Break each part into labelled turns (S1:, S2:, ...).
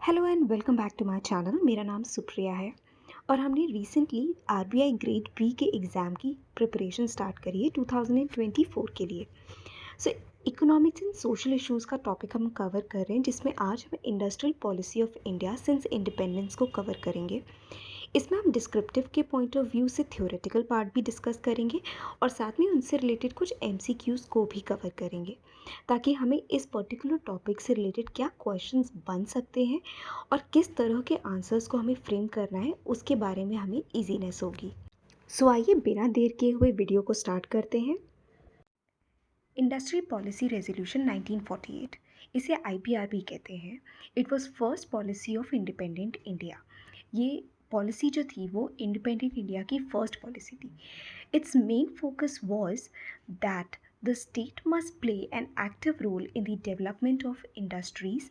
S1: Hello and welcome back to my channel. मेरा नाम सुप्रिया है और हमने रिसेंटली आरबीआई ग्रेड बी के एग्ज़ाम की प्रिपरेशन स्टार्ट करी है 2024 के लिए। So economics and social issues का टॉपिक हम कवर कर रहे हैं, जिसमें आज हम industrial policy of India since independence को कवर करेंगे। इसमें हम डिस्क्रिप्टिव के पॉइंट ऑफ व्यू से थ्योरेटिकल पार्ट भी डिस्कस करेंगे और साथ में उनसे रिलेटेड कुछ एमसीक्यूज़ को भी कवर करेंगे, ताकि हमें इस पर्टिकुलर टॉपिक से रिलेटेड क्या क्वेश्चंस बन सकते हैं और किस तरह के आंसर्स को हमें फ्रेम करना है उसके बारे में हमें ईजीनेस होगी। सो आइए बिना देर किए हुए वीडियो को स्टार्ट करते हैं। इंडस्ट्री पॉलिसी रेजोल्यूशन 1948, इसे आईपीआर भी कहते हैं। It was first policy of independent India. ये पॉलिसी जो थी वो इंडिपेंडेंट इंडिया की फर्स्ट पॉलिसी थी। It's main focus was that the state must play an active role in the development of industries,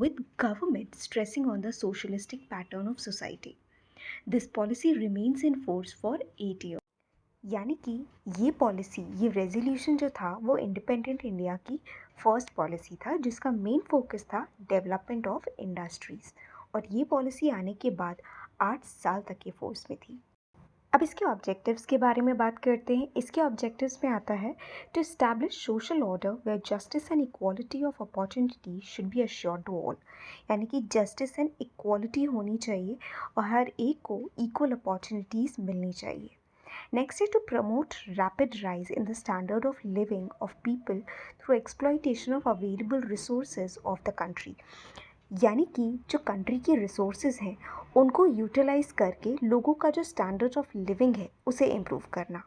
S1: with government stressing on the socialistic pattern of society. This policy remains in force for 8 years. यानी कि ये policy, ये resolution जो था वो independent India की first policy था, जिसका मेन फोकस था डेवलपमेंट ऑफ इंडस्ट्रीज़, और ये पॉलिसी आने के बाद 8 साल तक ये फोर्स में थी। अब इसके ऑब्जेक्टिव्स के बारे में बात करते हैं। इसके ऑब्जेक्टिव्स में आता है to establish social order where justice and equality of opportunity should be assured to all. यानी कि जस्टिस एंड इक्वालिटी होनी चाहिए और हर एक को इक्वल अपॉर्चुनिटीज़ मिलनी चाहिए। Next is to promote rapid rise in the standard of living of people through exploitation of available resources of the country. यानी कि जो कंट्री के रिसोर्सेज हैं उनको यूटिलाइज करके लोगों का जो स्टैंडर्ड ऑफ लिविंग है उसे इम्प्रूव करना।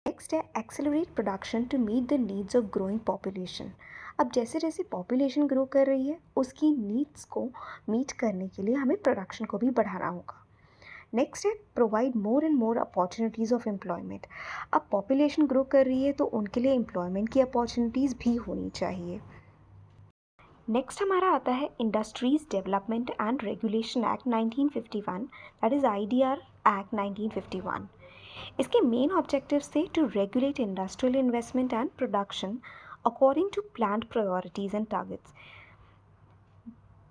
S1: नेक्स्ट है accelerate production to meet the needs of growing population. अब जैसे जैसे पॉपुलेशन ग्रो कर रही है उसकी नीड्स को मीट करने के लिए हमें प्रोडक्शन को भी बढ़ाना होगा। नेक्स्ट है provide more and more opportunities of employment. अब पॉपुलेशन ग्रो कर रही है तो उनके लिए एम्प्लॉयमेंट की अपॉर्चुनिटीज़ भी होनी चाहिए। नेक्स्ट हमारा आता है industries development and regulation act 1951, that is IDR act 1951। इसके मेन ऑब्जेक्टिव्स थे to regulate industrial investment and production according to planned priorities and targets,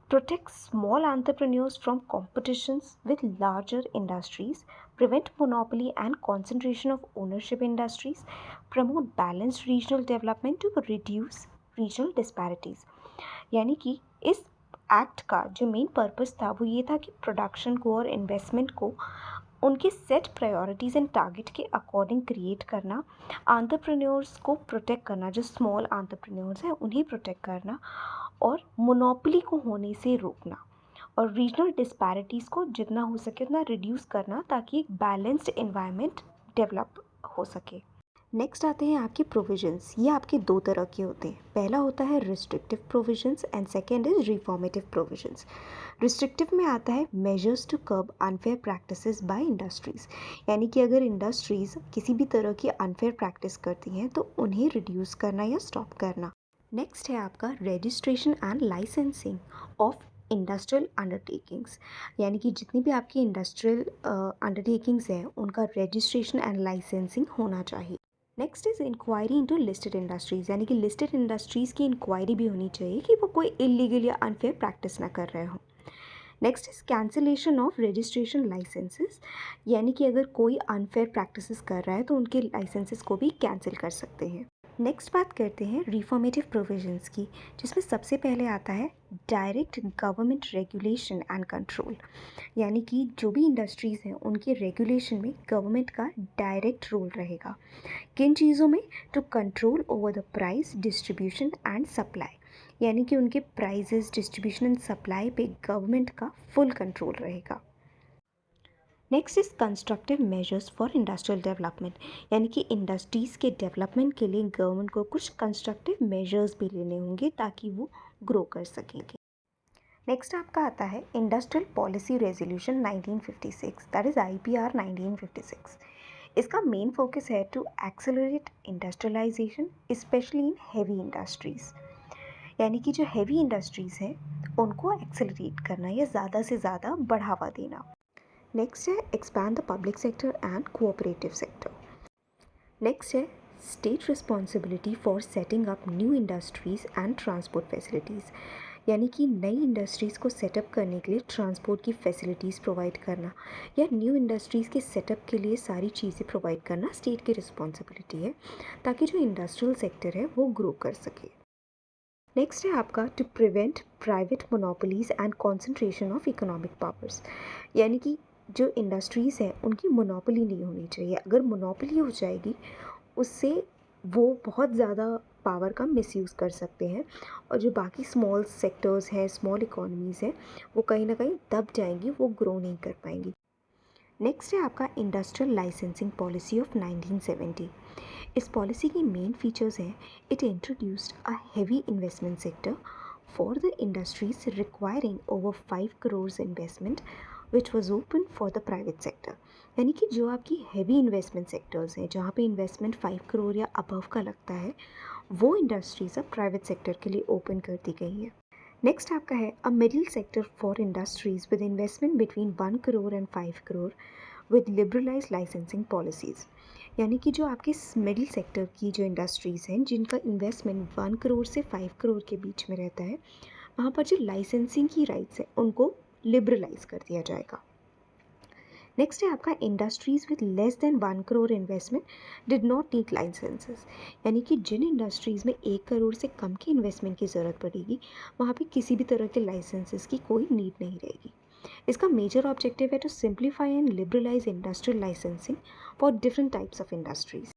S1: protect small entrepreneurs from competitions with larger industries, prevent monopoly and concentration of ownership industries, promote balanced regional development to reduce regional disparities। यानी कि इस एक्ट का जो main purpose था वो ये था कि प्रोडक्शन को और इन्वेस्टमेंट को उनके सेट प्रायोरिटीज़ एंड टारगेट के अकॉर्डिंग क्रिएट करना, एंटरप्रेन्योर्स को प्रोटेक्ट करना, जो स्मॉल एंटरप्रेन्योर्स हैं उन्हें प्रोटेक्ट करना, और मोनोपोली को होने से रोकना, और रीजनल डिस्पैरिटीज़ को जितना हो सके उतना रिड्यूस करना, ताकि एक बैलेंस्ड एनवायरनमेंट डेवलप हो सके। नेक्स्ट आते हैं आपके प्रोविजंस। ये आपके दो तरह के होते हैं। पहला होता है restrictive provisions and second is reformative provisions. Restrictive में आता है measures to curb unfair practices by industries. यानी कि अगर इंडस्ट्रीज़ किसी भी तरह की अनफेयर प्रैक्टिस करती हैं तो उन्हें रिड्यूस करना या स्टॉप करना। नेक्स्ट है आपका registration and licensing of industrial undertakings. यानी कि जितनी भी आपकी इंडस्ट्रियल अंडरटेकिंग्स हैं उनका रजिस्ट्रेशन एंड लाइसेंसिंग होना चाहिए। Next is inquiry into listed industries. यानी कि लिस्टेड इंडस्ट्रीज़ की इंक्वायरी भी होनी चाहिए कि वो कोई इलीगल या अनफेयर प्रैक्टिस ना कर रहे हों। Next is cancellation of registration licences. यानी कि अगर कोई अनफेयर प्रैक्टिसेस कर रहा है तो उनके लाइसेंसेस को भी कैंसिल कर सकते हैं। नेक्स्ट बात करते हैं रिफॉर्मेटिव प्रोविजंस की, जिसमें सबसे पहले आता है direct government regulation and control. यानी कि जो भी इंडस्ट्रीज़ हैं उनके रेगुलेशन में गवर्नमेंट का डायरेक्ट रोल रहेगा। किन चीज़ों में? To control over the price, distribution and supply. यानी कि उनके प्राइजेस, डिस्ट्रीब्यूशन एंड सप्लाई पे गवर्नमेंट का फुल कंट्रोल रहेगा। Next is constructive measures for industrial development. यानी कि इंडस्ट्रीज़ के डेवलपमेंट के लिए गवर्नमेंट को कुछ कंस्ट्रक्टिव मेजर्स भी लेने होंगे ताकि वो ग्रो कर सकेंगे। नेक्स्ट आपका आता है industrial policy resolution 1956, that is IPR 1956। इसका मेन फोकस है to accelerate industrialisation specially in heavy industries. यानी कि जो हैवी इंडस्ट्रीज़ हैं उनको एक्सेलरेट करना या ज़्यादा से ज़्यादा बढ़ावा देना। नेक्स्ट है expand the public sector and cooperative sector. Next है state responsibility for setting up new industries and transport facilities. यानी कि नई इंडस्ट्रीज़ को सेटअप करने के लिए ट्रांसपोर्ट की फैसिलिटीज़ प्रोवाइड करना या न्यू इंडस्ट्रीज़ के सेटअप के लिए सारी चीज़ें प्रोवाइड करना स्टेट की रिस्पॉन्सिबिलिटी है, ताकि जो इंडस्ट्रियल सेक्टर है वो ग्रो कर सके। नेक्स्ट है आपका to prevent private monopolies and concentration of economic powers, यानी कि जो इंडस्ट्रीज़ हैं उनकी मोनोपोली नहीं होनी चाहिए। अगर मोनोपोली हो जाएगी उससे वो बहुत ज़्यादा पावर का मिसयूज़ कर सकते हैं, और जो बाकी स्मॉल सेक्टर्स हैं, स्मॉल इकोनॉमीज़ हैं, वो कहीं ना कहीं दब जाएंगी, वो ग्रो नहीं कर पाएंगी। नेक्स्ट है आपका इंडस्ट्रियल लाइसेंसिंग पॉलिसी ऑफ 1970। इस पॉलिसी की मेन फीचर्स हैं, it introduced a heavy investment sector for the industries requiring over 5 crore investment which was open for the private sector. यानी कि जो आपकी हैवी इन्वेस्टमेंट सेक्टर्स हैं, जहाँ पे इन्वेस्टमेंट 5 करोड़ या अबव का लगता है, वो इंडस्ट्रीज अब प्राइवेट सेक्टर के लिए ओपन कर दी गई है। नेक्स्ट आपका है a middle sector for industries with investment between 1 crore and 5 crore with liberalise licensing policies. यानी कि जो आपके मिडिल सेक्टर की जो इंडस्ट्रीज़ हैं जिनका इन्वेस्टमेंट 1 करोड़ से 5 करोड़ के बीच में रहता है, वहाँ पर जो लाइसेंसिंग की राइट्स है उनको लिबरलाइज कर दिया जाएगा। नेक्स्ट है आपका industries with less than 1 crore investment did not need licences. यानी कि जिन इंडस्ट्रीज़ में 1 करोड़ से कम की इन्वेस्टमेंट की ज़रूरत पड़ेगी, वहाँ पे किसी भी तरह के लाइसेंसेस की कोई नीड नहीं रहेगी। इसका मेजर ऑब्जेक्टिव है to simplify and liberalise industrial licensing for different types of industries.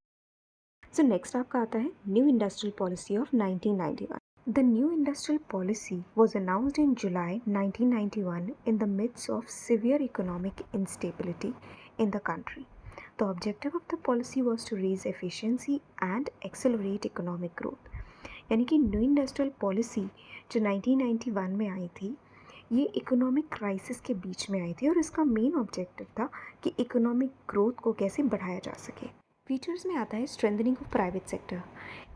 S1: So next आपका आता है new industrial policy of 1991। The new industrial policy was announced in July 1991 in the midst of severe economic instability in the country. The objective of the policy was to raise efficiency and accelerate economic growth. यानी कि new industrial policy जो 1991 में आई थी, ये economic crisis के बीच में आई थी, और इसका मेन ऑब्जेक्टिव था कि इकोनॉमिक ग्रोथ को कैसे बढ़ाया जा सके। फीचर्स में आता है स्ट्रेंथनिंग ऑफ प्राइवेट सेक्टर,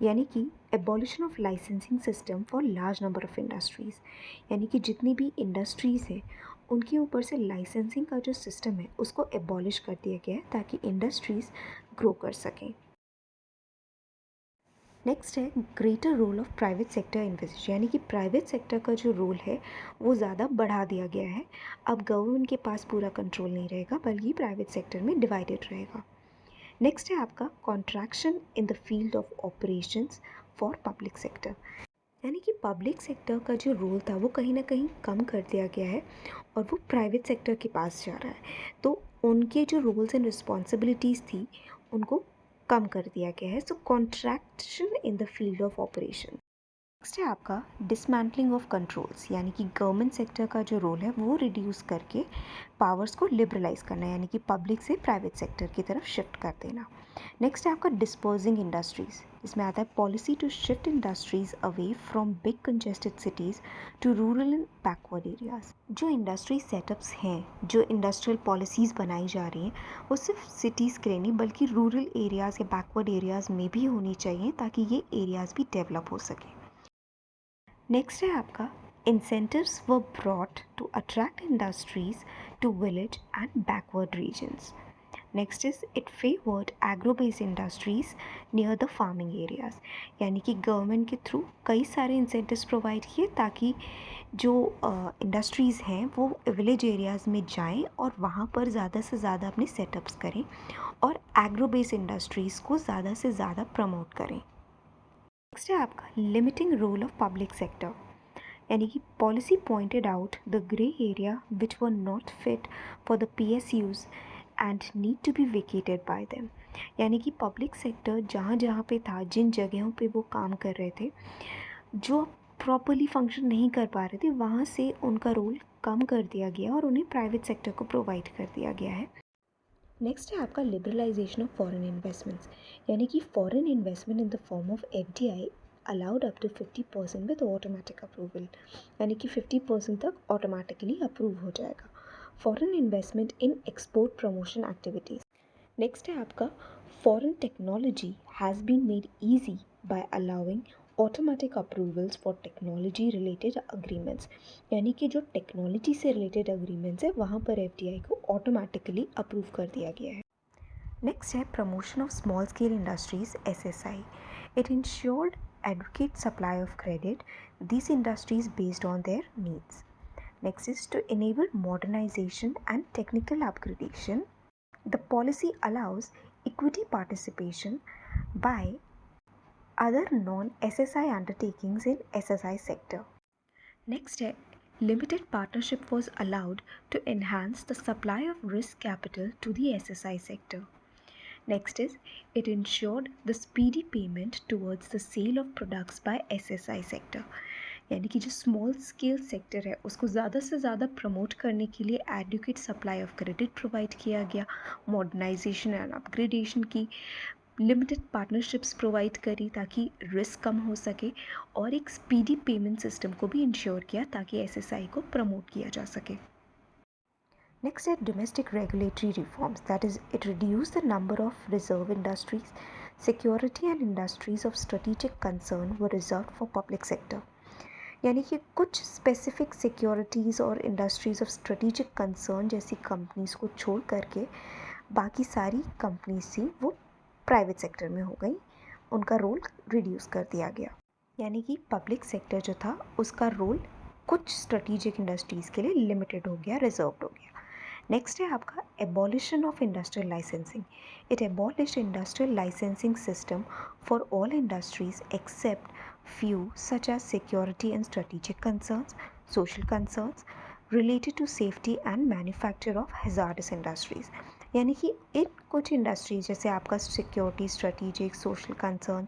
S1: यानी कि abolition of licensing system for large number of industries. यानी कि जितनी भी इंडस्ट्रीज़ हैं उनके ऊपर से लाइसेंसिंग का जो सिस्टम है उसको एबॉलिश कर दिया गया है, ताकि इंडस्ट्रीज़ ग्रो कर सकें। नेक्स्ट है greater role of private sector invest, यानी कि प्राइवेट सेक्टर का जो रोल है वो ज़्यादा बढ़ा दिया गया है। अब गवर्नमेंट के पास पूरा कंट्रोल नहीं रहेगा, बल्कि प्राइवेट सेक्टर में डिवाइडेड रहेगा। नेक्स्ट है आपका contraction in the field of operations for public sector, यानी कि पब्लिक सेक्टर का जो रोल था वो कहीं ना कहीं कम कर दिया गया है और वो प्राइवेट सेक्टर के पास जा रहा है। तो उनके जो रोल्स एंड रिस्पॉन्सिबिलिटीज़ थी उनको कम कर दिया गया है। So contraction in the field of operation. Next है आपका डिसमेंटलिंग ऑफ कंट्रोल्स, यानी कि गवर्नमेंट सेक्टर का जो रोल है वो रिड्यूस करके पावर्स को लिबरलाइज करना, यानी कि पब्लिक से प्राइवेट सेक्टर की तरफ शिफ्ट कर देना। नेक्स्ट है आपका डिस्पर्सिंग इंडस्ट्रीज़, इसमें आता है policy to shift industries away from big congested cities to rural and backward areas. जो इंडस्ट्री सेटअप्स हैं, जो इंडस्ट्रियल पॉलिसीज़ बनाई जा रही हैं, वो सिर्फ सिटीज़ के लिए नहीं बल्कि रूरल एरियाज़ या बैकवर्ड एरियाज़ में भी होनी चाहिए, ताकि ये एरियाज़ भी डेवलप हो सके। नेक्स्ट है आपका incentives were brought to attract industries to village and backward regions. Next is it favored agro-based industries near the farming areas. यानी कि गवर्नमेंट के थ्रू कई सारे इंसेंटिव्स प्रोवाइड किए ताकि जो इंडस्ट्रीज़ हैं वो विलेज एरियाज़ में जाएं और वहाँ पर ज़्यादा से ज़्यादा अपने सेटअप्स करें और एग्रो बेस्ड इंडस्ट्रीज़ को ज़्यादा से ज़्यादा प्रमोट करें। नेक्स्ट है आपका limiting role of public sector, यानी कि policy pointed out the grey area which were not fit for the PSUs and need to be vacated by them. यानी कि पब्लिक सेक्टर जहाँ जहाँ पे था, जिन जगहों पे वो काम कर रहे थे, जो प्रॉपरली फंक्शन नहीं कर पा रहे थे, वहाँ से उनका रोल कम कर दिया गया और उन्हें प्राइवेट सेक्टर को प्रोवाइड कर दिया गया है। नेक्स्ट है आपका लिबरलाइजेशन ऑफ फॉरेन इन्वेस्टमेंट्स, यानी कि foreign investment in the form of FDI allowed up to 50% with automatic approval, यानी कि 50% तक ऑटोमेटिकली अप्रूव हो जाएगा। Foreign investment in export promotion activities. Next है आपका foreign technology has been made easy by allowing automatic approvals for technology related agreements, यानी कि जो टेक्नोलॉजी से रिलेटेड अग्रीमेंट्स है वहाँ पर FDI को ऑटोमेटिकली अप्रूव कर दिया गया है। नेक्स्ट है promotion of small scale industries SSI। It insured adequate supply of credit these industries based on their needs. Next is to enable modernization and technical upgradation. The policy allows equity participation by other non-SSI undertakings in SSI sector. Next, a limited partnership was allowed to enhance the supply of risk capital to the SSI sector. Next is, it ensured the speedy payment towards the sale of products by SSI sector. यानी कि जो small scale sector है उसको ज़्यादा से ज़्यादा promote करने के लिए adequate supply of credit provide किया गया, मॉडर्नाइजेशन एंड अपग्रेडेशन की, लिमिटेड पार्टनरशिप्स प्रोवाइड करी ताकि रिस्क कम हो सके, और एक स्पीडी पेमेंट सिस्टम को भी इंश्योर किया ताकि एसएसआई को प्रमोट किया जा सके. Next are domestic regulatory reforms, that is, it reduced the number of reserve industries. Security and industries of strategic concern were reserved for public sector. यानी कि कुछ स्पेसिफिक सिक्योरिटीज़ और इंडस्ट्रीज़ ऑफ स्ट्रेटेजिक कंसर्न जैसी companies को छोड़ करके बाकी सारी कंपनीज थी वो प्राइवेट सेक्टर में हो गई, उनका रोल रिड्यूस कर दिया गया. यानी कि पब्लिक सेक्टर जो था उसका रोल कुछ स्ट्रेटेजिक इंडस्ट्रीज़ के लिए लिमिटेड हो गया, रिजर्व्ड हो गया. नेक्स्ट है आपका abolition of industrial licensing. It abolished industrial licensing system for all industries except few such as security and strategic concerns, social concerns related to safety and manufacture of hazardous industries. यानी कि इन कुछ industries जैसे आपका security, strategic, social concern,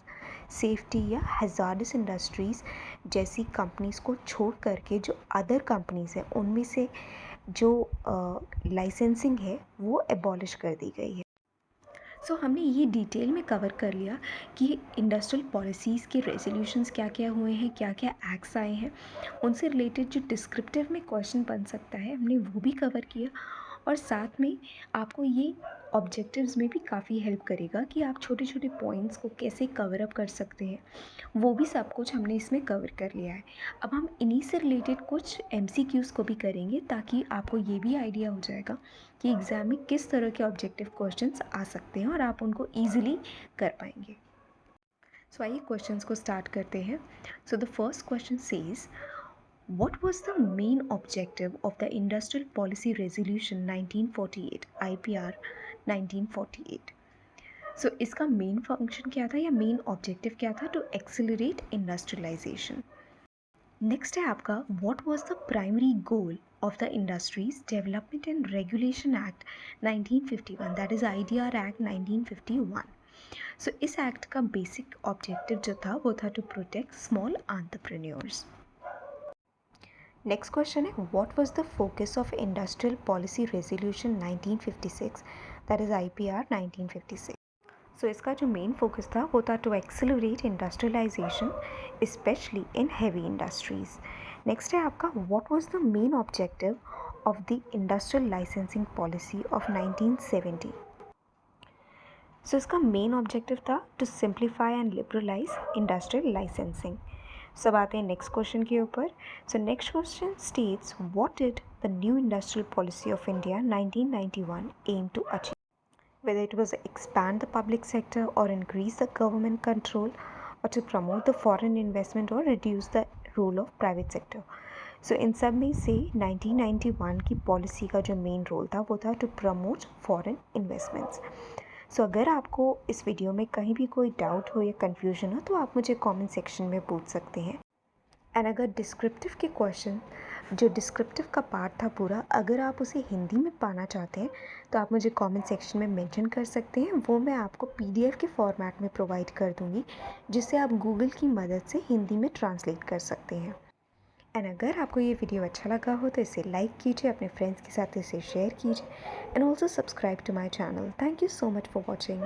S1: safety या hazardous industries जैसी companies को छोड़ करके जो अदर कंपनीज़ हैं उनमें से जो लाइसेंसिंग है वो एबॉलिश कर दी गई है. सो हमने ये डिटेल में कवर कर लिया कि इंडस्ट्रियल पॉलिसीज़ के रेजोल्यूशंस क्या क्या हुए हैं, क्या क्या एक्ट्स आए हैं, उनसे रिलेटेड जो डिस्क्रिप्टिव में क्वेश्चन बन सकता है हमने वो भी कवर किया, और साथ में आपको ये ऑब्जेक्टिव्स में भी काफ़ी हेल्प करेगा कि आप छोटे छोटे पॉइंट्स को कैसे कवर अप कर सकते हैं, वो भी सब कुछ हमने इसमें कवर कर लिया है. अब हम इन्हीं से रिलेटेड कुछ MCQs को भी करेंगे ताकि आपको ये भी आइडिया हो जाएगा कि एग्ज़ाम में किस तरह के ऑब्जेक्टिव क्वेश्चंस आ सकते हैं और आप उनको ईजिली कर पाएंगे. सो आइए क्वेश्चंस को स्टार्ट करते हैं. So the first question says, what was the main objective of the Industrial Policy Resolution 1948 IPR 1948? सो इसका मेन फंक्शन क्या था या मेन ऑब्जेक्टिव क्या था? To accelerate industrialisation. नेक्स्ट है आपका, what was the primary goal of the industries development and regulation act 1951, that is IDR act 1951. So इस एक्ट का बेसिक ऑब्जेक्टिव जो था वो था to protect small entrepreneurs. Next question है, what was the focus of industrial policy resolution 1956, that is IPR 1956. So इसका जो मेन फोकस था वो था to accelerate industrialisation specially in heavy industries. Next है आपका, what was the main objective of the industrial licensing policy of 1970. So इसका main objective था to simplify and liberalise industrial licensing. सब आते हैं नेक्स्ट क्वेश्चन के ऊपर. So next question states, what did the new industrial policy of India 1991 aim to achieve? Whether it was expand the public sector or increase the government control or to promote the foreign investment or reduce the role of private sector. So इन सब में से 1991 की policy का जो main role था वो था to promote foreign investments. सो अगर आपको इस वीडियो में कहीं भी कोई डाउट हो या कन्फ्यूजन हो तो आप मुझे कमेंट सेक्शन में पूछ सकते हैं. एंड अगर डिस्क्रिप्टिव के क्वेश्चन, जो डिस्क्रिप्टिव का पार्ट था पूरा, अगर आप उसे हिंदी में पाना चाहते हैं तो आप मुझे कमेंट सेक्शन में मेंशन कर सकते हैं. वो मैं आपको PDF के फॉर्मेट में प्रोवाइड कर दूँगी जिससे आप गूगल की मदद से हिंदी में ट्रांसलेट कर सकते हैं. एंड अगर आपको ये वीडियो अच्छा लगा हो तो इसे लाइक कीजिए, अपने फ्रेंड्स के साथ इसे शेयर कीजिए, and also subscribe to my channel. Thank you so much for watching.